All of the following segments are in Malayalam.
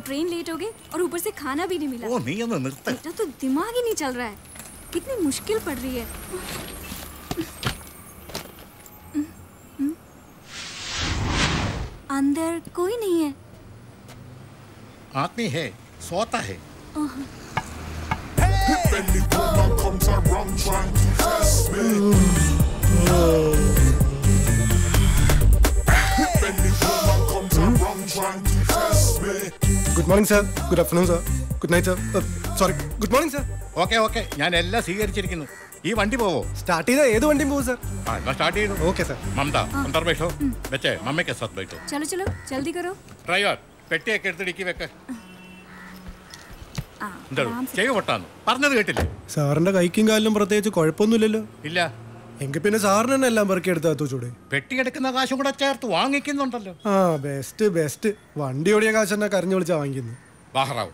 ट्रेन लेट हो गई और ऊपर से खाना भी नहीं मिला। ओ नहीं हमें मिलता है। बेटा तो दिमाग ही नहीं चल रहा है, कितनी मुश्किल पड़ रही है। अंदर कोई नहीं है। आदमी है, सोता है। Good morning, sir. Good afternoon, sir. Good night, sir. Sorry. Good morning, sir. Okay okay, ഞാൻ എല്ലാം സ്വീകരിച്ചിരിക്കുന്നു. ഈ വണ്ടി പോവോ? സ്റ്റാർട്ട് ചെയ്താൽ ഏത് വണ്ടിയും പോകും സർ. സ്റ്റാർട്ട് ചെയ്തു. Okay sir. മമത अंदर बैठो, बच्चे मम्मी के साथ बैठो. चलो चलो जल्दी करो. ड्राइवर പെട്ടിയൊക്കെ എടുത്ത് ഡിക്കി വെക്ക. ചെവി പൊട്ടാന്ന് പറഞ്ഞത് കേട്ടില്ലേ? സാറിന്റെ കൈക്കും കാലിലും പ്രത്യേകിച്ച് കുഴപ്പമൊന്നുമില്ലല്ലോ. ഇല്ല. എങ്കിൽ പിന്നെ സാറിന് തന്നെ എല്ലാം പെറുക്കി എടുത്താ ചൂടെ. പെട്ടി എടുക്കുന്ന കാശും കൂടെ ചേർത്ത് വാങ്ങിക്കുന്നുണ്ടല്ലോ. ആ ബെസ്റ്റ് ബെസ്റ്റ്. വണ്ടി ഓടിയ കാശ് തന്നെ കരഞ്ഞു വിളിച്ചാ വാങ്ങിക്കുന്നു. ബാഹറാവ്.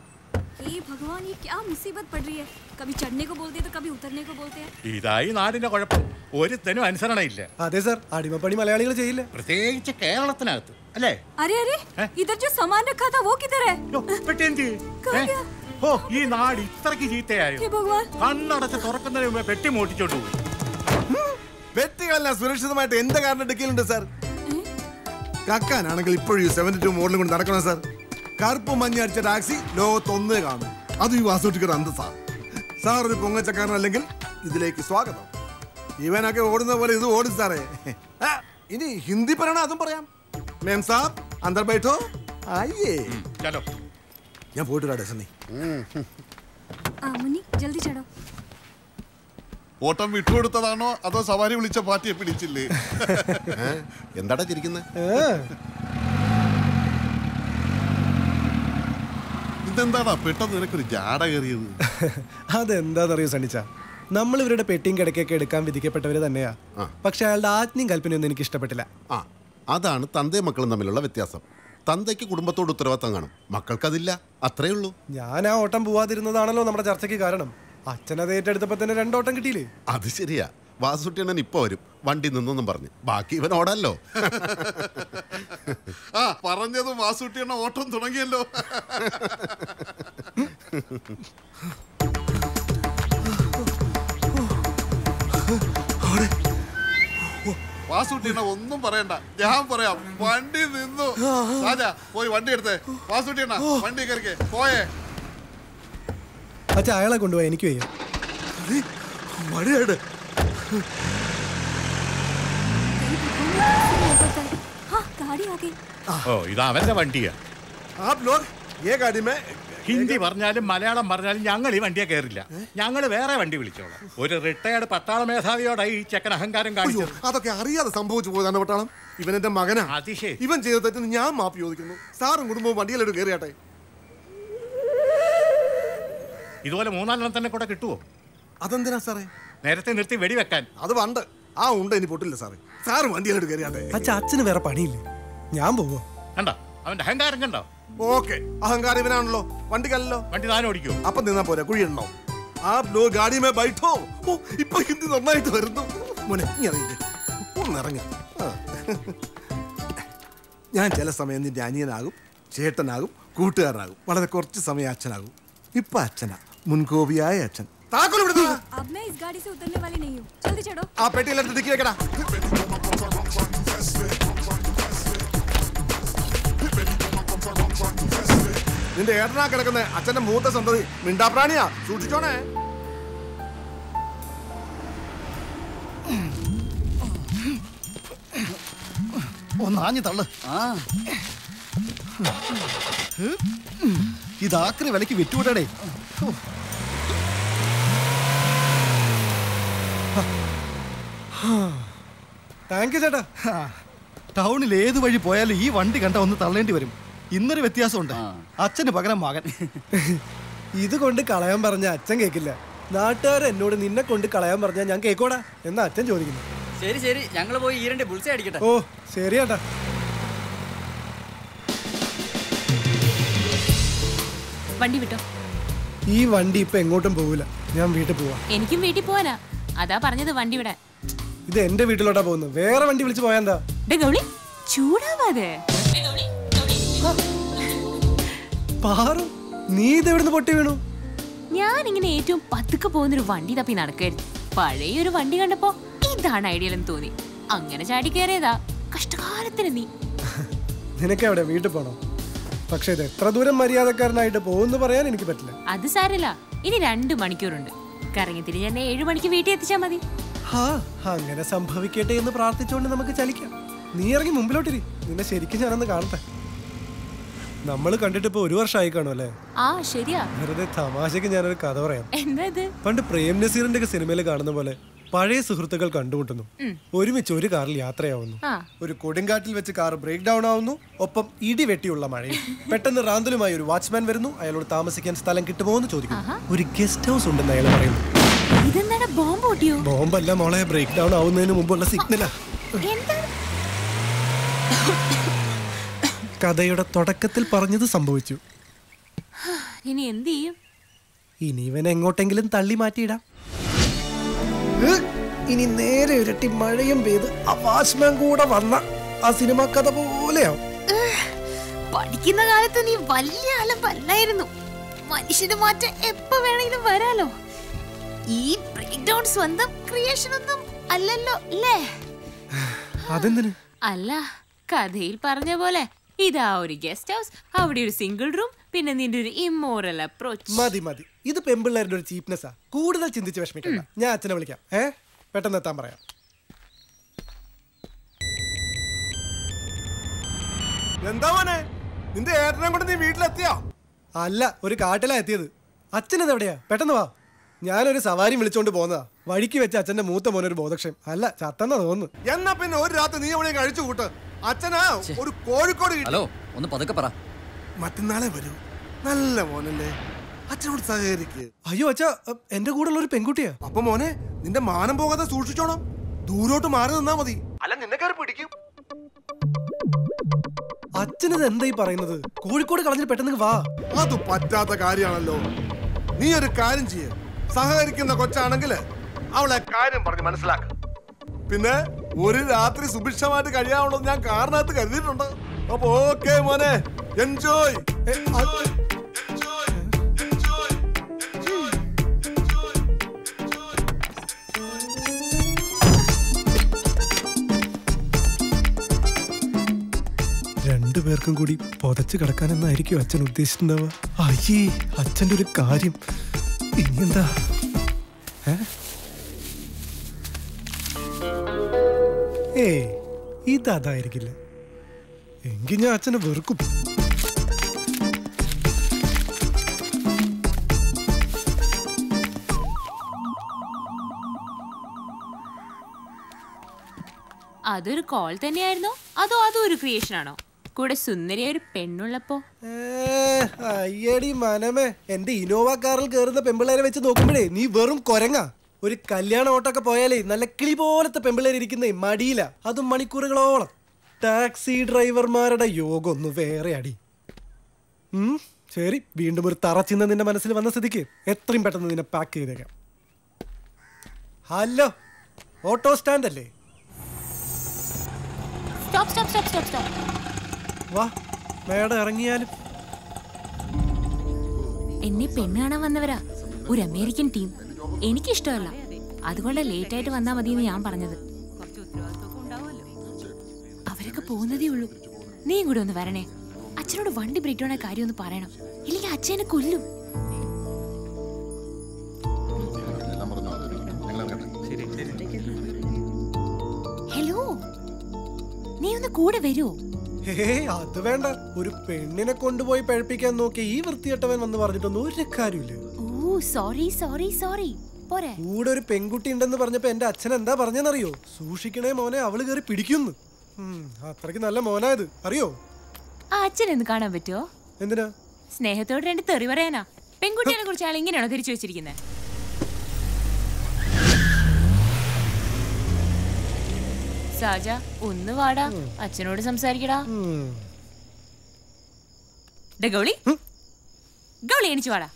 हे भगवान, ये क्या मुसीबत पड़ रही है? कभी चढ़ने को बोलते हैं तो कभी उतरने को बोलते हैं. ഇതായി നാടിന്റെ കുഴപ്പം. ഒരുത്തനും അനുസരണയില്ല. അതെ സർ, അടിമപ്പണി മലയാളികൾ ചെയ്യില്ല, പ്രത്യേകിച്ച് കേരളത്തിനകത്ത് അല്ലേ? अरे अरे, इधर जो सामान रखा था वो किधर है? പെട്ടി എന്ത്? ഓ ഈ നാട് ഇത്രക്ക് ചീത്തയായോ? हे भगवान, കണ്ണടച്ച് തുറക്കുന്നതിന് മുമ്പേ പെട്ടി മോട്ടിച്ചോണ്ട് പോയി. പെട്ടികളെല്ലാം സുരക്ഷിതമായിട്ട് എന്റെ കാറിന്റെ ഡിക്കിയിലുണ്ട് സാർ. കക്കാനാണെങ്കിൽ ഇപ്പോഴും 72 മോഡലും കൊണ്ട് നടക്കണം സാർ. കറുപ്പ് മഞ്ഞ അടിച്ച ടാക്സി ലോകത്തൊന്നേ കാണും. അത് ഈ വാസുട്ടിക്കൊരു അന്തസ്സാ. സാർ ഒരു പൊങ്ങച്ചക്കാരനല്ലെങ്കിൽ ഇതിലേക്ക് സ്വാഗതം. ഇവനൊക്കെ ഓടുന്ന പോലെ ഇത് ഓടും സാറേ. ഇനി ഹിന്ദി പറയണ അതും പറയാം. മേം സാബ് അന്തർ ബൈഠോ. ആയേ ഞാൻ പോയിട്ട് വരാം സണ്ണി. मुन्नी जल्दी चढ़ो. ഓട്ടം വിട്ടുകൊടുത്തതാണോ അതോ സവാരി വിളിച്ച പാർട്ടിയെ പിടിച്ചില്ലേ? എന്താടാ ചിരിക്കുന്നത്? ഇതെന്താടാ പെട്ടെന്ന് നിനക്കൊരു ജാട കയറിയത്? അതെന്താന്നറിയോ സണ്ണിച്ച, നമ്മൾ ഇവരുടെ പെട്ടിയും കിടക്കൊക്കെ എടുക്കാൻ വിധിക്കപ്പെട്ടവര് തന്നെയാ. പക്ഷെ അയാളുടെ ആജ്ഞയും കൽപ്പനയൊന്നും എനിക്ക് ഇഷ്ടപ്പെട്ടില്ല. അതാണ് തന്തയും മക്കളും തമ്മിലുള്ള വ്യത്യാസം. തന്തയ്ക്ക് കുടുംബത്തോട് ഉത്തരവാദിത്തം കാണും, മക്കൾക്കതില്ല. അത്രേ ഉള്ളൂ. ഞാൻ ആ ഓട്ടം പോവാതിരുന്നതാണല്ലോ നമ്മുടെ ചർച്ചയ്ക്ക് കാരണം. അച്ഛനത് ഏറ്റെടുത്തപ്പോ തന്നെ 2 ഓട്ടം കിട്ടിയില്ലേ? അത് ശരിയാ. വാസുട്ടിയണ്ണൻ ഇപ്പൊ വരും വണ്ടി നിന്നൊന്നും പറഞ്ഞു. ബാക്കി ഇവൻ ഓടല്ലോ. ആ പറഞ്ഞതും വാസുട്ടിയണ്ണ ഓട്ടം തുടങ്ങിയല്ലോ. വാസുട്ടിയണ്ണ ഒന്നും പറയണ്ട, ഞാൻ പറയാം. വണ്ടി നിന്നു. രാജാ പോയി വണ്ടി എടുത്തേ. വാസുട്ടിയണ്ണ വണ്ടി കയറിക്കേ. പോയേ. അച്ഛാ അയാളെ കൊണ്ടുപോയി, എനിക്ക് വയ്യ. മഴയാണ്. हाँ, गाड़ी आ गई. ഓ ഇത് അവന്റെ വണ്ടിയാ. ഹിന്ദി പറഞ്ഞാലും മലയാളം പറഞ്ഞാലും ഞങ്ങൾ ഈ വണ്ടിയെ കയറില്ല. ഞങ്ങൾ വേറെ വണ്ടി വിളിച്ചോളാം. ഒരു റിട്ടയർഡ് പട്ടാള മേധാവിയോടായി ഈ ചെക്കൻ അഹങ്കാരം കാണിച്ചത്. അതൊക്കെ അറിയാതെ സംഭവിച്ചു പോയതാണ് പട്ടാളം. ഇവൻ എന്റെ മകനാ. അതിശേ ഇവൻ ചെയ്ത തെറ്റിന് ഞാൻ മാപ്പ് ചോദിക്കുന്നു. സാറും കുടുംബവും വണ്ടിയിലോട്ട് കയറിയാട്ടെ. ഇതുപോലെ 4-4 തന്നെ കൂടെ കിട്ടുവോ? അതെന്തിനാ സാറേ? നേരത്തെ നിർത്തി വെടിവെക്കാൻ. അത് പണ്ട്. ആ ഉണ്ട്, ഇനി പൊട്ടില്ല സാറേ. സാറ് വണ്ടിയിലോട്ട് കയറിയാട്ടെ. അച്ഛന് വേറെ പണിയില്ലേ? ഞാൻ പോവോ? കണ്ടോ അവന്റെ അഹങ്കാരം കണ്ടോ? ഓക്കെ, അഹങ്കാരം ഇവനാണല്ലോ. വണ്ടിക്കല്ലോ. വണ്ടി താൻ ഓടിക്കോ. അപ്പം നിന്നാ പോരാ, കുഴിയുണ്ടോ? ആ ലോ ഗാഡി മേ ബൈഠോ. ഓ ഇപ്പൊ ഹിന്ദി നന്നായിട്ട് വരുന്നു. മോനെ ഒന്നിറങ്ങി. ഞാൻ ചില സമയം നിന്റെ അനിയനാകും, ചേട്ടനാകും, കൂട്ടുകാരനാകും. വളരെ കുറച്ച് സമയം അച്ഛനാകും. ഇപ്പൊ അച്ഛനാ, മുൻകോപിയായ അച്ഛൻ. अब मैं इस गाड़ी से उतरने वाली नहीं हूँ. जल्दी चढ़ो. ആ പെട്ടിയിലെടുത്ത് ഡിക്കി വെക്കടാ. നിന്റെ ഏട്ടനാ കിടക്കുന്ന അച്ഛന്റെ മൂത്ത സന്തതി മിണ്ടാപ്രാണിയാ, സൂക്ഷിച്ചോണേ. ഒന്നാഞ്ഞു തള്ളു. ഇതാക്രി വിലക്ക് വിറ്റുവിടേ. താങ്ക് യു ചേട്ടാ. ടൗണിൽ ഏത് വഴി പോയാലും ഈ വണ്ടി കണ്ട ഒന്ന് തള്ളേണ്ടി വരും. ഇന്നൊരു വ്യത്യാസമുണ്ട്. അച്ഛന് പകരം മകൻ. ഇത് കൊണ്ട് കളയാൻ പറഞ്ഞ അച്ഛൻ കേൾക്കില്ല. നാട്ടുകാർ എന്നോട് നിന്നെ കൊണ്ട് കളയാൻ പറഞ്ഞാൽ ഞാൻ കേക്കോടാ എന്നാ അച്ഛൻ ചോദിക്കുന്നു. ശരി ശരി, ഞങ്ങൾ പോയി ഈ 2 ബുൾസൈ അടിക്കട്ടെ. ഓ ശരി ചേട്ടാ. വണ്ടി വിട്ടോ. ഈ വണ്ടി ഇപ്പൊ എങ്ങോട്ടും പോവില്ല. ഞാൻ വീട്ടിൽ പോവാ. എനിക്കും വീട്ടിൽ പോവാനാ. അതാ പറഞ്ഞത് വണ്ടി വിടാൻ. ഇത് എന്റെ വീട്ടിലോട്ടാ പോകുന്നത്. വേറെ വണ്ടി വിളിച്ച് പോയാ എന്താ? ചൂടാവാതെ പാറു, നീ ഇതെവിടുന്ന് പൊട്ടി വീണു? ഞാൻ ഇങ്ങനെ ഏറ്റവും പതുക്കെ പോകുന്നൊരു വണ്ടി തപ്പി നടക്കായിരുന്നു. പഴയൊരു വണ്ടി കണ്ടപ്പോ ഇതാണ് ഐഡിയ എന്ന് തോന്നി. അങ്ങനെ ചാടി കയറിയതാ. കഷ്ടകാലത്തിന് നീ. നിനക്ക് എവിടെ വീട്ടിൽ പോണോ? പക്ഷെ ഇത് എത്ര ദൂരം മര്യാദക്കാരനായിട്ട് പോകുന്നു പറയാൻ എനിക്ക് പറ്റില്ല. അത് സാരല്ല, ഇനി 2 മണിക്കൂറുണ്ട്. കറങ്ങി തിരിഞ്ഞ് എന്നെ 7 മണിക്ക് വീട്ടിൽ എത്തിച്ചാ മതി. അങ്ങനെ സംഭവിക്കട്ടെ എന്ന് പ്രാർത്ഥിച്ചുകൊണ്ട് നമുക്ക് ചലിക്കാം. നീ ഇറങ്ങി മുമ്പിലോട്ടിരി, നിന്നെ ശരിക്കും ഞാനൊന്ന് കാണട്ടെ. നമ്മൾ കണ്ടിട്ട് ഇപ്പൊ 1 വർഷമായി കാണും അല്ലേ? ആ ശരിയാ. വെറുതെ തമാശക്ക് ഞാനൊരു കഥ പറയാം. എന്താ ഇത്? പണ്ട് പ്രേം നസീറിന്റെ സിനിമയിൽ കാണുന്ന പോലെ പഴയ സുഹൃത്തുക്കൾ കണ്ടുമുട്ടുന്നു, ഒരുമിച്ച് ഒരു കാറിൽ യാത്രയാവുന്നു. ഒരു കൊടുങ്കാറ്റിൽ വെച്ച് കാർ ബ്രേക്ക് ഡൗൺ ആവുന്നു, ഒപ്പം ഇടിവെട്ടിയുള്ള മഴയും. പെട്ടെന്ന് റാന്തലുമായി ഒരു വാച്ച്മാൻ വരുന്നു. അയാളോട് താമസിക്കാൻ സ്ഥലം കിട്ടുമോ എന്ന് ചോദിക്കുന്നു. ഒരു ഗസ്റ്റ് ഹൗസ് ഉണ്ടെന്ന് അയാൾ പറയുന്നു. ബോംബല്ല മോളെ, ബ്രേക്ക് ഡൗൺ ആവുന്നതിന് മുമ്പുള്ള സിഗ്നലാ. കഥയുടെ തുടക്കത്തിൽ പറഞ്ഞത് സംഭവിച്ചു. ഇനി എന്ത് ചെയ്യും? ഇനി ഇവൻ എങ്ങോട്ടെങ്കിലും തള്ളി മാറ്റിയിടാം. ഇനി നേരെ ഇരട്ടി മഴയും പെയ്ത് ആ വാച്ച്മാൻ കൂടെ വന്ന ആ സിനിമ കഥ പോലെയാവും. പഠിക്കുന്ന കാലത്ത് നീ വലിയ അലമ്പല്ലായിരുന്നു. മനുഷ്യന് മാറ്റം എപ്പോ വേണമെങ്കിലും വരാലോ. ഈ ബ്രേക്ക് ഡൗൺ സ്വന്തം ക്രിയേഷൻ ഒന്നും അല്ലല്ലോ അല്ലേ? അതെന്തിന്? അല്ല, കഥയിൽ പറഞ്ഞ പോലെ ഇതാ ഒരു ഗസ്റ്റ് ഹൗസ്, അവിടെ ഒരു സിംഗിൾ റൂം, പിന്നെ നിന്റെ ഒരു ഇമ്മോറൽ അപ്രോച്ച്. മതി മതി, ഇത് പെമ്പിള്ളേരുടെ ഒരു ചീപ്നെസ്സാ. കൂടുതൽ ചിന്തിച്ച് വിഷമിക്കണ്ട. ഞാൻ അച്ഛനെ വിളിക്കാം. പെട്ടെന്ന് എത്താൻ പറയാം. എന്താ മോനെ, നിന്റെ ഏട്ടനെ കൊണ്ട് നീ വീട്ടിലെത്തിയോ? അല്ല, ഒരു കാട്ടിലാ എത്തിയത്. അച്ഛനത് എവിടെയാ? പെട്ടെന്ന് വാ. ഞാനൊരു സവാരി വിളിച്ചോണ്ട് പോന്നതാ. വഴിക്ക് വെച്ച് അച്ഛന്റെ മൂത്ത മോനൊരു ബോധക്ഷയം. അല്ല, ചത്തെന്നാ തോന്നുന്നു. എന്നാ പിന്നെ ഒരു രാത്രി നീ എവിടെയും കഴിച്ചു കൂട്ട്. അച്ഛനാ ഒരു കോഴിക്കോട്. ഹലോ, ഒന്ന് പതുക്കെ പറ. മറ്റന്നാളെ വരൂ. നല്ല മോനല്ലേ, അച്ഛനോട് സഹകരിക്ക്. അയ്യോ അച്ഛാ, എന്റെ കൂടെ ഉള്ള ഒരു പെൺകുട്ടിയാ. അപ്പൊ മോനെ, നിന്റെ മാനം പോകാതെ സൂക്ഷിച്ചോണം. ദൂരോട്ട് മാറി നിന്നാ മതി, അല്ല നിന്നെ കയറി പിടിക്കും. അച്ഛനത് എന്തായി പറയുന്നത്? കോഴിക്കോട് കളഞ്ഞിട്ട് പെട്ടെന്ന് വാ. അത് പറ്റാത്ത കാര്യമാണല്ലോ. നീ ഒരു കാര്യം ചെയ്യ, സഹകരിക്കുന്ന കൊച്ചാണെങ്കിൽ അവളെ കാര്യം പറഞ്ഞ് മനസ്സിലാക്ക. പിന്നെ ഒരു രാത്രി സുഭിക്ഷമായിട്ട് കഴിയാവുള്ളത് ഞാൻ കാറിനകത്ത് കരുതിയിട്ടുണ്ട്. അപ്പൊ ഓക്കെ മോനെ, എൻജോയ്. രണ്ടുപേർക്കും കൂടി പൊതച്ച് കിടക്കാനെന്നായിരിക്കും അച്ഛൻ ഉദ്ദേശിച്ചിട്ടുണ്ടാവുക. അയ്യേ, അച്ഛൻ്റെ ഒരു കാര്യം. ഇനിയെന്താ? ഇതായിരിക്കില്ല. എങ്കിൽ ഞാൻ അച്ഛനെ വെറുക്കും. അതൊരു കോൾ തന്നെയായിരുന്നോ അതോ അതും ഒരു ക്രിയേഷൻ ആണോ? കൂടെ സുന്ദരിയ ഒരു പെണ്ണുള്ളപ്പോ? അയ്യടി മനമേ, എന്റെ ഇനോവ കാറിൽ കയറുന്ന പെമ്പിള്ളേരെ വെച്ച് നോക്കുമ്പോഴേ നീ വെറും കൊരങ്ങ. ഒരു കല്യാണ ഓട്ടൊക്കെ പോയാലേ നല്ല കിളി പോലത്തെ പെമ്പിള്ളേർ ഇരിക്കുന്നേ മടിയില്ല, അതും മണിക്കൂറുകളോളം. ടാക്സി ഡ്രൈവർമാരുടെ യോഗം ഒന്ന് വേറെ അടി. ശരി, വീണ്ടും ഒരു തറച്ചിന്ന് നിന്റെ മനസ്സിൽ വന്ന സ്ഥിതിക്ക് എത്രയും പെട്ടെന്ന് നിന്നെ പാക്ക് ചെയ്തേക്കാം. ഹലോ, ഓട്ടോ സ്റ്റാൻഡ് അല്ലേ? വാ, മേഡം ഇറങ്ങിയാലും. എന്നെ പെണ്ണ് കാണാൻ വന്നവരാ, ഒരു അമേരിക്കൻ ടീം. എനിക്കിഷ്ടമല്ല, അതുകൊണ്ട് ലേറ്റ് ആയിട്ട് വന്നാ മതിയെന്ന് ഞാൻ പറഞ്ഞത്. അവരൊക്കെ പോകുന്നതേ ഉള്ളൂ. നീയും കൂടെ ഒന്ന് വരണേ. അച്ഛനോട് വണ്ടി ബ്രേക്ക് ഡൗൺ ആയ കാര്യം ഒന്ന് പറയണം, ഇല്ലെങ്കിൽ അച്ഛനെ കൊല്ലും. ഹലോ, നീ ഒന്ന് കൂടെ വരുമോ? അത് വേണ്ട. ഒരു പെണ്ണിനെ കൊണ്ടുപോയി പഴപ്പിക്കാൻ നോക്കി ഈ വൃത്തികെട്ടവൻ വന്ന് പറഞ്ഞിട്ടൊന്നും ഒരു കാര്യമില്ല. ഓ സോറി സോറി സോറി. പോരെ, കൂടെ ഒരു പെൺകുട്ടി ഉണ്ടെന്ന് പറഞ്ഞപ്പോ എന്റെ അച്ഛൻ എന്താ പറഞ്ഞെന്നറിയോ? സൂക്ഷിക്കണേ മോനെ, അവള് കയറി പിടിക്കുന്നു. അത്രയ്ക്ക് നല്ല മോനായത് അറിയോ? ആ അച്ഛനൊന്ന് കാണാൻ പറ്റുമോ? എന്തിനാ? സ്നേഹത്തോട് 2 തെറി പറയാനാ. പെൺകുട്ടികളെ കുറിച്ച് ആൾ ഇങ്ങനെയാണോ തിരിച്ചു വെച്ചിരിക്കുന്നത്? സാജ, ഒന്ന് വാടാ, അച്ഛനോട് സംസാരിക്കടാ. ഗൗളി, ഗൗളി എണിച്ചു വാടാ.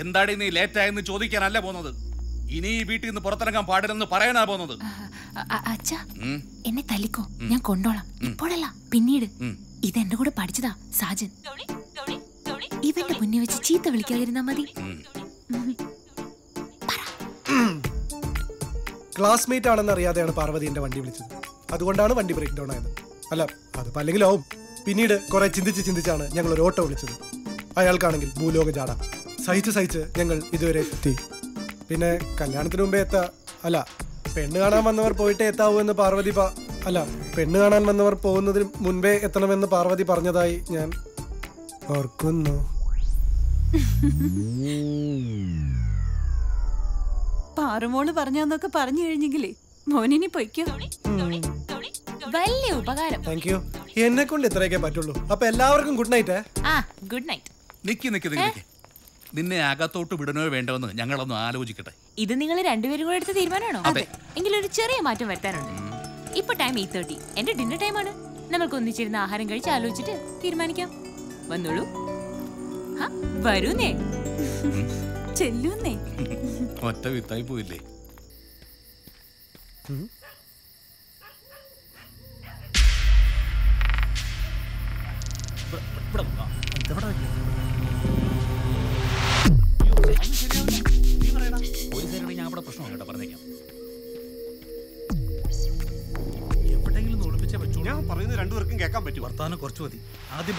എന്താടി നീ ലേറ്റ് ആയെന്ന് ചോദിക്കാനല്ല പോകുന്നത്, ഇനി ഈ വീട്ടിൽ നിന്ന് പുറത്തിറങ്ങാൻ പാടില്ലെന്ന് പറയാനാ പോകുന്നത്. അച്ഛാ, എന്നെ തല്ലിക്കോ, ഞാൻ കൊണ്ടോളാം. ഇപ്പോഴല്ല, പിന്നീട്. ഇതെന്റെ കൂടെ പഠിച്ചതാ സാജൻ. ഇവന്റെ മുന്നേ വെച്ച് ചീത്ത വിളിക്കാതിരുന്നാ മതി. ക്ലാസ്മേറ്റ് ആണെന്ന് അറിയാതെയാണ് പാർവതി എന്റെ വണ്ടി വിളിച്ചത്. അതുകൊണ്ടാണ് വണ്ടി ബ്രേക്ക് ഡൗൺ ആയത്. അല്ല അതിപ്പോ അല്ലെങ്കിലാവും. പിന്നീട് കുറെ ചിന്തിച്ചാണ് ഞങ്ങൾ ഒരു ഓട്ടോ വിളിച്ചത്. അയാൾക്കാണെങ്കിൽ ഭൂലോക ജാട. സഹിച്ച് ഞങ്ങൾ ഇതുവരെ എത്തി. പിന്നെ കല്യാണത്തിന് മുമ്പേ പെണ്ണ് കാണാൻ വന്നവർ പോയിട്ടേ എത്താവൂ എന്ന് പാർവതി പെണ്ണ് കാണാൻ വന്നവർ പോകുന്നതിന് മുൻപേ എത്തണമെന്ന് പാർവതി പറഞ്ഞതായി ഞാൻ ഓർക്കുന്നു. പാറുമോള് പറഞ്ഞൊക്കെ പറഞ്ഞു കഴിഞ്ഞെങ്കിലേ മോനിനി പൊയ്ക്കോ. വലിയ ഉപകാരം. Thank you. എന്നെ കൊണ്ട് ഇത്രയൊക്കെ പറ്റുള്ളൂ. അപ്പൊ എല്ലാവർക്കും ഗുഡ് നൈറ്റ്. Good night. നിക്ക് നിന്നെ അകത്തോട്ട് വിടണോ വേണ്ടോന്ന് ഞങ്ങളൊന്ന് ആലോചിക്കട്ടെ. ഇത് നിങ്ങൾ രണ്ടുപേരും കൂടെ എടുത്ത തീരുമാനമാണോ? അതെ. എങ്കിലൊരു ചെറിയ മാറ്റം വരുത്താനുണ്ട്. ഇപ്പൊ ടൈം 8:30. എന്റെ ഡിന്നർ ടൈമാണ്. നമുക്ക് ഒന്നിച്ചിരുന്ന് ആഹാരം കഴിച്ച് ആലോചിച്ചിട്ട് തീരുമാനിക്കാം. വന്നോളൂ. വരൂന്നേ. ചെല്ലൂന്നേ. ഒറ്റ വിത്തായി പോയില്ലേ? ഞാൻ പറയുന്നത് രണ്ടുപേർക്കും കേൾക്കാൻ പറ്റും. വർത്താനം കുറച്ച് മതി. ആദ്യം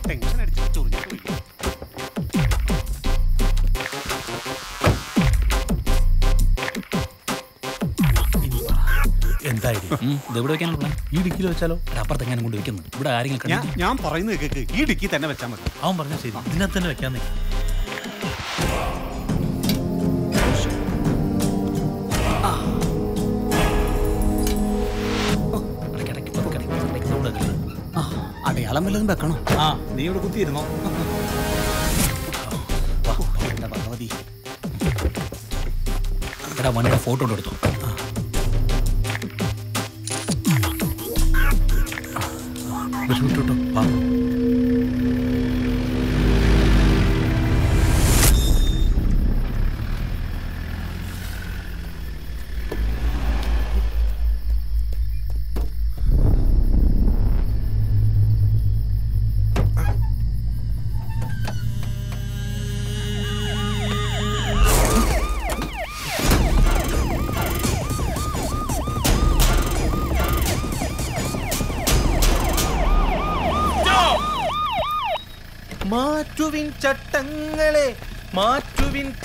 ടെൻഷൻ അടിച്ചു. എന്തായാലും ഇതെവിടെ വെക്കാനുള്ള പ്ലാൻ? ഈ ഡിക്കിൽ വെച്ചാലോ? അപ്പുറത്തെങ്ങനെ കൊണ്ട് വെക്കുന്നു? ഇവിടെ ആരെങ്കിലും ഞാൻ പറയുന്നത് കേക്ക്. ഈ ഡിക്കി തന്നെ വെച്ചാൽ മതി. അവൻ പറഞ്ഞാൽ ശരി. ഇതിനകത്ത് തന്നെ വെക്കാന്നേ. അടയാളം വല്ലതും വെക്കണോ? നീ ഇവിടെ കുത്തിയിരുന്നോ? ഭഗവതി, എടാ മോനെ ഫോട്ടോ എടുത്തു. വിഷമിട്ടോ.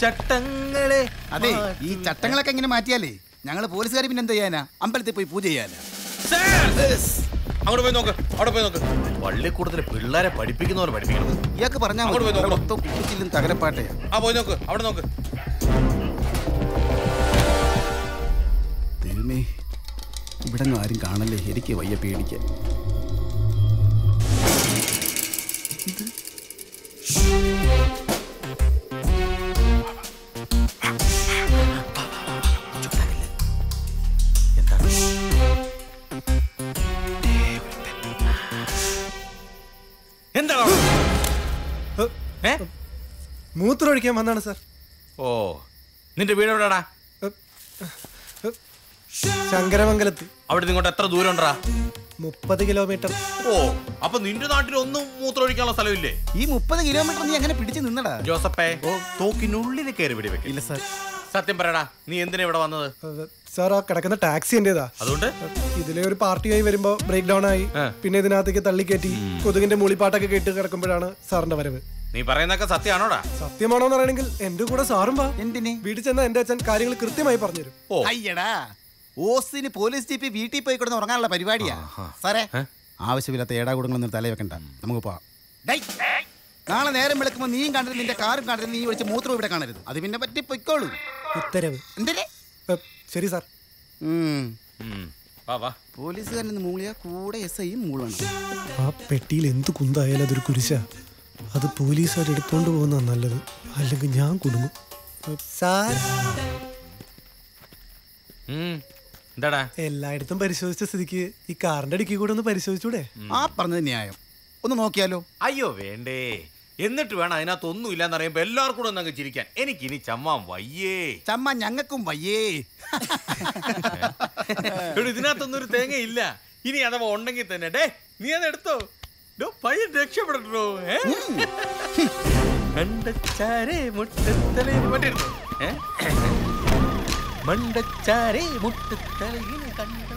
ചട്ടങ്ങളെ. അതെ, ഈ ചട്ടങ്ങളൊക്കെ എങ്ങനെ മാറ്റിയാലേ ഞങ്ങള് പോലീസുകാർ പിന്നെ എന്ത് ചെയ്യാനാ? അമ്പലത്തിൽ പോയി പൂജ ചെയ്യാനാ. അങ്ങോട്ട് പോയി നോക്ക്. അവിടെ പോയി നോക്ക്. പള്ളിക്കൂടത്തില് പിള്ളേരെ പഠിപ്പിക്കുന്ന പോലെ പഠിപ്പിക്കണം. ഇയാൾക്ക് പറഞ്ഞാൽ തകരപ്പാട്ടെ. പോയി നോക്ക്. അവിടെ നോക്ക്. ദൈവമേ, ഇവിടെ ആരും കാണല്ലേ. എനിക്ക് വയ്യ പേടിക്കാൻ. മൂത്രമൊഴിക്കാൻ വന്നാണ് സാർ. ഓ, നിന്റെ വീട് എവിടെടാ? ശങ്കരമംഗലത്ത്. അവിടെ ഇങ്ങോട്ട് എത്ര ദൂരം ഉണ്ടാ? 30 കിലോമീറ്റർ. ഓ, അപ്പൊ നിന്റെ നാട്ടിൽ ഒന്നും മൂത്രമൊഴിക്കാനുള്ള സ്ഥലമില്ലേ? ഈ 30 കിലോമീറ്റർ നീ എങ്ങനെ പിടിച്ചു നിന്നടാ? ജോസപ്പേ, തോക്കിനുള്ളിൽ കയറി വെടിവെക്ക. ഇല്ല സാർ. സത്യം പറയടാ, നീ എന്തിനാ ഇവിടെ വന്നത്? സാർ, ആ കിടക്കുന്ന ടാക്സി എന്റേതാ. അതുകൊണ്ട് ഇതിലെ ഒരു പാർട്ടിയായി വരുമ്പോ ബ്രേക്ക് ഡൗൺ ആയി. പിന്നെ ഇതിനകത്തേക്ക് തള്ളിക്കയറ്റി കൊതുകിന്റെ മൂളിപ്പാട്ടൊക്കെ കേട്ട് കിടക്കുമ്പോഴാണ് സാറിന്റെ വരവ്. നീ പറയുന്നൊക്കെ സത്യമാണോടാ? സത്യമാണോന്ന് അറിയണമെങ്കിൽ എന്റെ കൂടെ സാറും വാ. എന്തിന്? വീട്ടിൽ ചെന്ന എന്റെ അച്ഛൻ കാര്യങ്ങൾ കൃത്യമായി പറഞ്ഞുതരും. അയ്യടാ, ഓസിന് പോലീസ് ജീപ്പ് വീട്ടിൽ പോയി കിടന്ന് ഉറങ്ങാനുള്ള പരിപാടിയാ സാറേ. ആവശ്യമില്ലാത്ത ഏടാകൂടങ്ങളൊന്നും തലയിൽ വെക്കണ്ട, നമുക്ക് പോവാം. നാളെ നേരം വിളിക്കുമ്പോൾ നീയും കാണരുത്, നിന്റെ കാറും കാണരുത്, നീ ഒഴിച്ച് മൂത്രം ഇവിടെ കാണരുത്. അത് പിന്നെ പറ്റി പൊയ്ക്കോളൂ. ഉത്തരവ്. എന്തേ? ശരി സാർ. പോലീസുകാരൻ മൂളിയാ കൂടെ SI മൂളണം. ആ പെട്ടിയിൽ എന്ത് കുന്തായാലും അതൊരു കുരിശാ. അത് പോലീസുകാർ എടുത്തോണ്ട് പോകുന്ന നല്ലത്, അല്ലെങ്കിൽ ഞാൻ കുടുങ്ങും. സാർ, എന്താടാ എല്ലായിടത്തും പരിശോധിച്ച സ്ഥിതിക്ക് ഈ കാറിന്റെ ഡിക്കി കൂടെ ഒന്ന് പരിശോധിച്ചൂടെ? ആ പറഞ്ഞത് ന്യായം. ഒന്ന് നോക്കിയാലോ? അയ്യോ വേണ്ടേ. എന്നിട്ട് വേണം അതിനകത്ത് ഒന്നും ഇല്ലാന്ന് അറിയുമ്പോ എല്ലാവർക്കും കൂടെ ഒന്നങ്ങ് ചിരിക്കാൻ. എനിക്കിനി ചമ്മാൻ വയ്യേ. ചമ്മ ഞങ്ങൾക്കും വയ്യേ. ഇതിനകത്തൊന്നും ഒരു തേങ്ങ ഇല്ല. ഇനി അഥവാ ഉണ്ടെങ്കിൽ തന്നെ ഡേ നീ അത് എടുത്തോ. പയ്യൻ രക്ഷപ്പെടട്ടോ. മണ്ടച്ചാരേ മുട്ടത്തലയിൽ വണ്ടിയെടുത്തു. മണ്ടച്ചാരേ മുട്ടത്തലയിൽ കണ്ട.